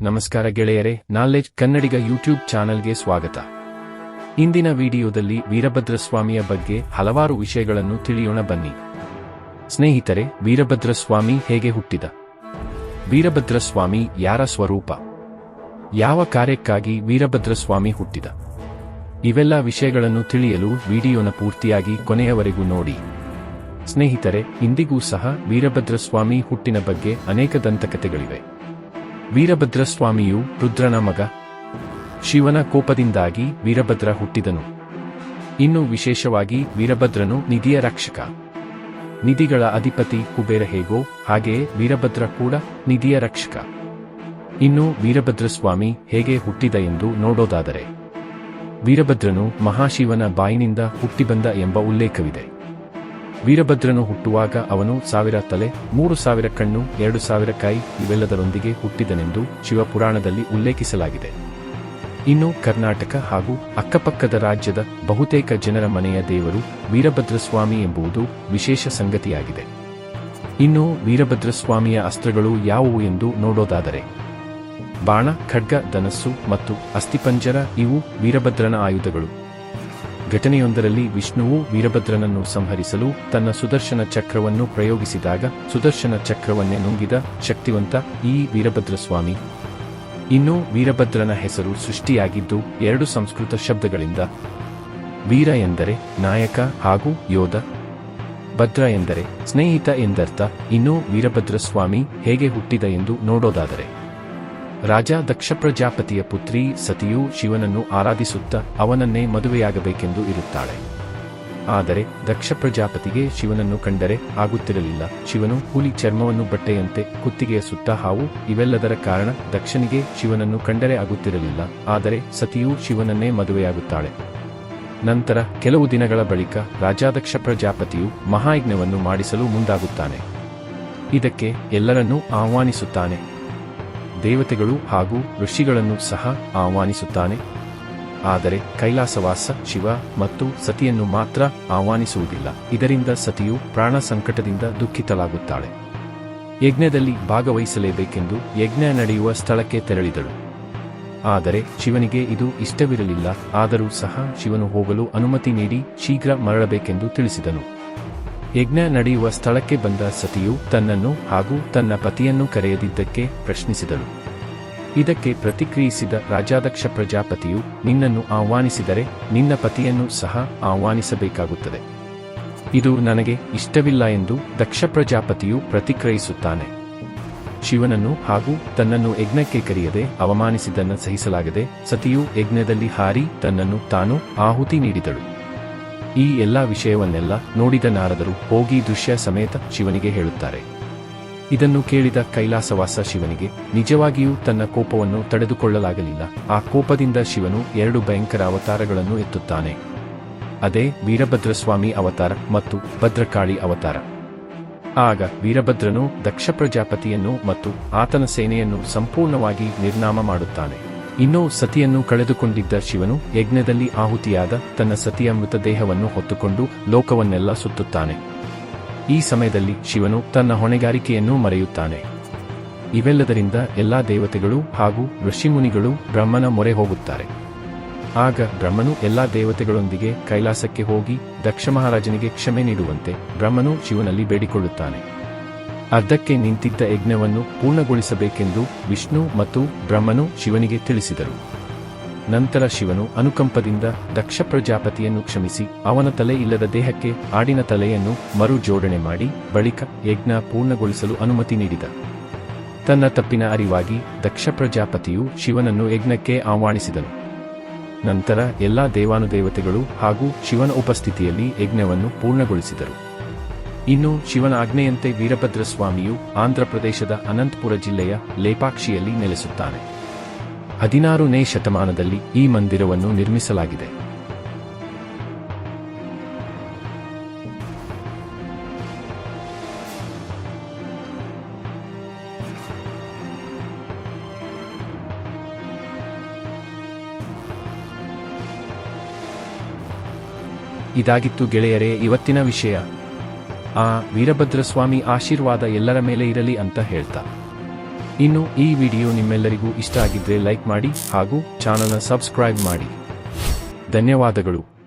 ನಮಸ್ಕಾರ ಗೆಳೆಯರೆ, ನಾಲೆಡ್ಜ್ ಕನ್ನಡಿಗ ಯೂಟ್ಯೂಬ್ ಚಾನೆಲ್ಗೆ ಸ್ವಾಗತ. ಇಂದಿನ ವಿಡಿಯೋದಲ್ಲಿ ವೀರಭದ್ರಸ್ವಾಮಿಯ ಬಗ್ಗೆ ಹಲವಾರು ವಿಷಯಗಳನ್ನು ತಿಳಿಯೋಣ ಬನ್ನಿ. ಸ್ನೇಹಿತರೆ, ವೀರಭದ್ರಸ್ವಾಮಿ ಹೇಗೆ ಹುಟ್ಟಿದ? ವೀರಭದ್ರಸ್ವಾಮಿ ಯಾರ ಸ್ವರೂಪ? ಯಾವ ಕಾರ್ಯಕ್ಕಾಗಿ ವೀರಭದ್ರಸ್ವಾಮಿ ಹುಟ್ಟಿದ? ಇವೆಲ್ಲ ವಿಷಯಗಳನ್ನು ತಿಳಿಯಲು ವಿಡಿಯೋನ ಪೂರ್ತಿಯಾಗಿ ಕೊನೆಯವರೆಗೂ ನೋಡಿ. ಸ್ನೇಹಿತರೆ, ಇಂದಿಗೂ ಸಹ ವೀರಭದ್ರಸ್ವಾಮಿ ಹುಟ್ಟಿನ ಬಗ್ಗೆ ಅನೇಕ ದಂತಕಥೆಗಳಿವೆ. ವೀರಭದ್ರಸ್ವಾಮಿಯು ರುದ್ರನ ಮಗ. ಶಿವನ ಕೋಪದಿಂದಾಗಿ ವೀರಭದ್ರ ಹುಟ್ಟಿದನು. ಇನ್ನು ವಿಶೇಷವಾಗಿ ವೀರಭದ್ರನು ನಿಧಿಯ ರಕ್ಷಕ. ನಿಧಿಗಳ ಅಧಿಪತಿ ಕುಬೇರ ಹೇಗೋ ಹಾಗೆಯೇ ವೀರಭದ್ರ ಕೂಡ ನಿಧಿಯ ರಕ್ಷಕ. ಇನ್ನು ವೀರಭದ್ರಸ್ವಾಮಿ ಹೇಗೆ ಹುಟ್ಟಿದ ಎಂದು ನೋಡೋದಾದರೆ, ವೀರಭದ್ರನು ಮಹಾಶಿವನ ಬಾಯಿನಿಂದ ಹುಟ್ಟಿಬಂದ ಎಂಬ ಉಲ್ಲೇಖವಿದೆ. ವೀರಭದ್ರನು ಹುಟ್ಟುವಾಗ ಅವನು 1000 ತಲೆ, 3000 ಕಣ್ಣು, 2000 ಕೈ ಇವೆಲ್ಲದರೊಂದಿಗೆ ಹುಟ್ಟಿದನೆಂದು ಶಿವಪುರಾಣದಲ್ಲಿ ಉಲ್ಲೇಖಿಸಲಾಗಿದೆ. ಇನ್ನು ಕರ್ನಾಟಕ ಹಾಗೂ ಅಕ್ಕಪಕ್ಕದ ರಾಜ್ಯದ ಬಹುತೇಕ ಜನರ ಮನೆಯ ದೇವರು ವೀರಭದ್ರಸ್ವಾಮಿ ಎಂಬುದು ವಿಶೇಷ ಸಂಗತಿಯಾಗಿದೆ. ಇನ್ನು ವೀರಭದ್ರಸ್ವಾಮಿಯ ಅಸ್ತ್ರಗಳು ಯಾವುವು ಎಂದು ನೋಡೋದಾದರೆ, ಬಾಣ, ಖಡ್ಗ, ಧನಸ್ಸು ಮತ್ತು ಅಸ್ಥಿಪಂಜರ ಇವು ವೀರಭದ್ರನ ಆಯುಧಗಳು. ಘಟನೆಯೊಂದರಲ್ಲಿ ವಿಷ್ಣುವು ವೀರಭದ್ರನನ್ನು ಸಂಹರಿಸಲು ತನ್ನ ಸುದರ್ಶನ ಚಕ್ರವನ್ನು ಪ್ರಯೋಗಿಸಿದಾಗ ಸುದರ್ಶನ ಚಕ್ರವನ್ನೇ ನುಂಗಿದ ಶಕ್ತಿವಂತ ಈ ವೀರಭದ್ರಸ್ವಾಮಿ. ಇನ್ನು ವೀರಭದ್ರನ ಹೆಸರು ಸೃಷ್ಟಿಯಾಗಿದ್ದು 2 ಸಂಸ್ಕೃತ ಶಬ್ದಗಳಿಂದ. ವೀರ ಎಂದರೆ ನಾಯಕ ಹಾಗೂ ಯೋಧ, ಭದ್ರ ಎಂದರೆ ಸ್ನೇಹಿತ ಎಂದರ್ಥ. ಇನ್ನು ವೀರಭದ್ರಸ್ವಾಮಿ ಹೇಗೆ ಹುಟ್ಟಿದ ಎಂದು ನೋಡೋದಾದರೆ, ರಾಜ ದಕ್ಷ ಪ್ರಜಾಪತಿಯ ಪುತ್ರಿ ಸತಿಯು ಶಿವನನ್ನು ಆರಾಧಿಸುತ್ತಾ ಅವನನ್ನೇ ಮದುವೆಯಾಗಬೇಕೆಂದು ಇರುತ್ತಾಳೆ. ಆದರೆ ದಕ್ಷ ಪ್ರಜಾಪತಿಗೆ ಶಿವನನ್ನು ಕಂಡರೆ ಆಗುತ್ತಿರಲಿಲ್ಲ. ಶಿವನು ಹುಲಿ ಚರ್ಮವನ್ನು ಬಟ್ಟೆಯಂತೆ, ಕುತ್ತಿಗೆಯ ಸುತ್ತ ಹಾವು ಇವೆಲ್ಲದರ ಕಾರಣ ದಕ್ಷನಿಗೆ ಶಿವನನ್ನು ಕಂಡರೆ ಆಗುತ್ತಿರಲಿಲ್ಲ. ಆದರೆ ಸತಿಯು ಶಿವನನ್ನೇ ಮದುವೆಯಾಗುತ್ತಾಳೆ. ನಂತರ ಕೆಲವು ದಿನಗಳ ಬಳಿಕ ರಾಜಾದಕ್ಷ ಪ್ರಜಾಪತಿಯು ಮಹಾಯಜ್ಞವನ್ನು ಮಾಡಿಸಲು ಮುಂದಾಗುತ್ತಾನೆ. ಇದಕ್ಕೆ ಎಲ್ಲರನ್ನೂ ಆಹ್ವಾನಿಸುತ್ತಾನೆ. ದೇವತೆಗಳು ಹಾಗೂ ಋಷಿಗಳನ್ನು ಸಹ ಆಹ್ವಾನಿಸುತ್ತಾನೆ. ಆದರೆ ಕೈಲಾಸವಾಸ ಶಿವ ಮತ್ತು ಸತಿಯನ್ನು ಮಾತ್ರ ಆಹ್ವಾನಿಸುವುದಿಲ್ಲ. ಇದರಿಂದ ಸತಿಯು ಪ್ರಾಣ ಸಂಕಟದಿಂದ ದುಃಖಿತಳಾಗುತ್ತಾಳೆ. ಯಜ್ಞದಲ್ಲಿ ಭಾಗವಹಿಸಲೇಬೇಕೆಂದು ಯಜ್ಞ ನಡೆಯುವ ಸ್ಥಳಕ್ಕೆ ತೆರಳಿದಳು. ಆದರೆ ಶಿವನಿಗೆ ಇದು ಇಷ್ಟವಿರಲಿಲ್ಲ. ಆದರೂ ಸಹ ಶಿವನು ಹೋಗಲು ಅನುಮತಿ ನೀಡಿ ಶೀಘ್ರ ಮರಳಬೇಕೆಂದು ತಿಳಿಸಿದನು. ಯಜ್ಞ ನಡೆಯುವ ಸ್ಥಳಕ್ಕೆ ಬಂದ ಸತಿಯು ತನ್ನನ್ನು ಹಾಗೂ ತನ್ನ ಪತಿಯನ್ನು ಕರೆಯದಿದ್ದಕ್ಕೆ ಪ್ರಶ್ನಿಸಿದಳು. ಇದಕ್ಕೆ ಪ್ರತಿಕ್ರಿಯಿಸಿದ ರಾಜಾದಕ್ಷ ಪ್ರಜಾಪತಿಯು, ನಿನ್ನನ್ನು ಆಹ್ವಾನಿಸಿದರೆ ನಿನ್ನ ಪತಿಯನ್ನು ಸಹ ಆಹ್ವಾನಿಸಬೇಕಾಗುತ್ತದೆ. ಇದು ನನಗೆ ಇಷ್ಟವಿಲ್ಲ ಎಂದು ದಕ್ಷ ಪ್ರಜಾಪತಿಯು ಪ್ರತಿಕ್ರಿಯಿಸುತ್ತಾನೆ. ಶಿವನನ್ನು ಹಾಗೂ ತನ್ನನ್ನು ಯಜ್ಞಕ್ಕೆ ಕರೆಯದೆ ಅವಮಾನಿಸಿದ್ದನ್ನು ಸಹಿಸಲಾಗದೆ ಸತಿಯು ಯಜ್ಞದಲ್ಲಿ ಹಾರಿ ತನ್ನನ್ನು ತಾನು ಆಹುತಿ ನೀಡಿದಳು. ಈ ಎಲ್ಲಾ ವಿಷಯವನ್ನೆಲ್ಲ ನೋಡಿದ ನಾರದರು ಹೋಗಿ ದೃಶ್ಯ ಸಮೇತ ಶಿವನಿಗೆ ಹೇಳುತ್ತಾರೆ. ಇದನ್ನು ಕೇಳಿದ ಕೈಲಾಸವಾಸ ಶಿವನಿಗೆ ನಿಜವಾಗಿಯೂ ತನ್ನ ಕೋಪವನ್ನು ತಡೆದುಕೊಳ್ಳಲಾಗಲಿಲ್ಲ. ಆ ಕೋಪದಿಂದ ಶಿವನು 2 ಭಯಂಕರ ಅವತಾರಗಳನ್ನು ಎತ್ತುತ್ತಾನೆ. ಅದೇ ವೀರಭದ್ರಸ್ವಾಮಿ ಅವತಾರ ಮತ್ತು ಭದ್ರಕಾಳಿ ಅವತಾರ. ಆಗ ವೀರಭದ್ರನು ದಕ್ಷ ಪ್ರಜಾಪತಿಯನ್ನು ಮತ್ತು ಆತನ ಸೇನೆಯನ್ನು ಸಂಪೂರ್ಣವಾಗಿ ನಿರ್ನಾಮ ಮಾಡುತ್ತಾನೆ. ಇನ್ನು ಸತಿಯನ್ನು ಕಳೆದುಕೊಂಡಿದ್ದ ಶಿವನು ಯಜ್ಞದಲ್ಲಿ ಆಹುತಿಯಾದ ತನ್ನ ಸತಿಯ ಮೃತದೇಹವನ್ನು ಹೊತ್ತುಕೊಂಡು ಲೋಕವನ್ನೆಲ್ಲ ಸುತ್ತುತ್ತಾನೆ. ಈ ಸಮಯದಲ್ಲಿ ಶಿವನು ತನ್ನ ಹೊಣೆಗಾರಿಕೆಯನ್ನು ಮರೆಯುತ್ತಾನೆ. ಇವೆಲ್ಲದರಿಂದ ಎಲ್ಲಾ ದೇವತೆಗಳು ಹಾಗೂ ಋಷಿಮುನಿಗಳು ಬ್ರಹ್ಮನ ಮೊರೆ ಹೋಗುತ್ತಾರೆ. ಆಗ ಬ್ರಹ್ಮನು ಎಲ್ಲಾ ದೇವತೆಗಳೊಂದಿಗೆ ಕೈಲಾಸಕ್ಕೆ ಹೋಗಿ ದಕ್ಷ ಮಹಾರಾಜನಿಗೆ ಕ್ಷಮೆ ನೀಡುವಂತೆ ಬ್ರಹ್ಮನು ಶಿವನಲ್ಲಿ ಬೇಡಿಕೊಳ್ಳುತ್ತಾನೆ. ಅರ್ಧಕ್ಕೆ ನಿಂತಿದ್ದ ಯಜ್ಞವನ್ನು ಪೂರ್ಣಗೊಳಿಸಬೇಕೆಂದು ವಿಷ್ಣು ಮತ್ತು ಬ್ರಹ್ಮನು ಶಿವನಿಗೆ ತಿಳಿಸಿದರು. ನಂತರ ಶಿವನು ಅನುಕಂಪದಿಂದ ದಕ್ಷ ಪ್ರಜಾಪತಿಯನ್ನು ಕ್ಷಮಿಸಿ ಅವನ ತಲೆ ಇಲ್ಲದ ದೇಹಕ್ಕೆ ಆಡಿನ ತಲೆಯನ್ನು ಮರು ಜೋಡಣೆ ಮಾಡಿ ಬಳಿಕ ಯಜ್ಞ ಪೂರ್ಣಗೊಳಿಸಲು ಅನುಮತಿ ನೀಡಿದ. ತನ್ನ ತಪ್ಪಿನ ಅರಿವಾಗಿ ದಕ್ಷ ಪ್ರಜಾಪತಿಯು ಶಿವನನ್ನು ಯಜ್ಞಕ್ಕೆ ಆಹ್ವಾನಿಸಿದನು. ನಂತರ ಎಲ್ಲಾ ದೇವಾನುದೇವತೆಗಳು ಹಾಗೂ ಶಿವನ ಉಪಸ್ಥಿತಿಯಲ್ಲಿ ಯಜ್ಞವನ್ನು ಪೂರ್ಣಗೊಳಿಸಿದರು. ಇನ್ನು ಶಿವನ ಆಜ್ಞೆಯಂತೆ ವೀರಭದ್ರಸ್ವಾಮಿಯು ಆಂಧ್ರಪ್ರದೇಶದ ಅನಂತಪುರ ಜಿಲ್ಲೆಯ ಲೇಪಾಕ್ಷಿಯಲ್ಲಿ ನೆಲೆಸುತ್ತಾನೆ. 16ನೇ ಶತಮಾನದಲ್ಲಿ ಈ ಮಂದಿರವನ್ನು ನಿರ್ಮಿಸಲಾಗಿದೆ. ಇದಾಗಿತ್ತು ಗೆಳೆಯರೇ ಇವತ್ತಿನ ವಿಷಯ. ಆ ವೀರಭದ್ರಸ್ವಾಮಿ ಆಶೀರ್ವಾದ ಎಲ್ಲರ ಮೇಲೆ ಇರಲಿ ಅಂತ ಹೇಳ್ತಾ ಇನ್ನು ಈ ವಿಡಿಯೋ ನಿಮ್ಮೆಲ್ಲರಿಗೂ ಇಷ್ಟ ಆಗಿದ್ರೆ ಲೈಕ್ ಮಾಡಿ ಹಾಗೂ ಚಾನಲ್ನ ಸಬ್ಸ್ಕ್ರೈಬ್ ಮಾಡಿ. ಧನ್ಯವಾದಗಳು.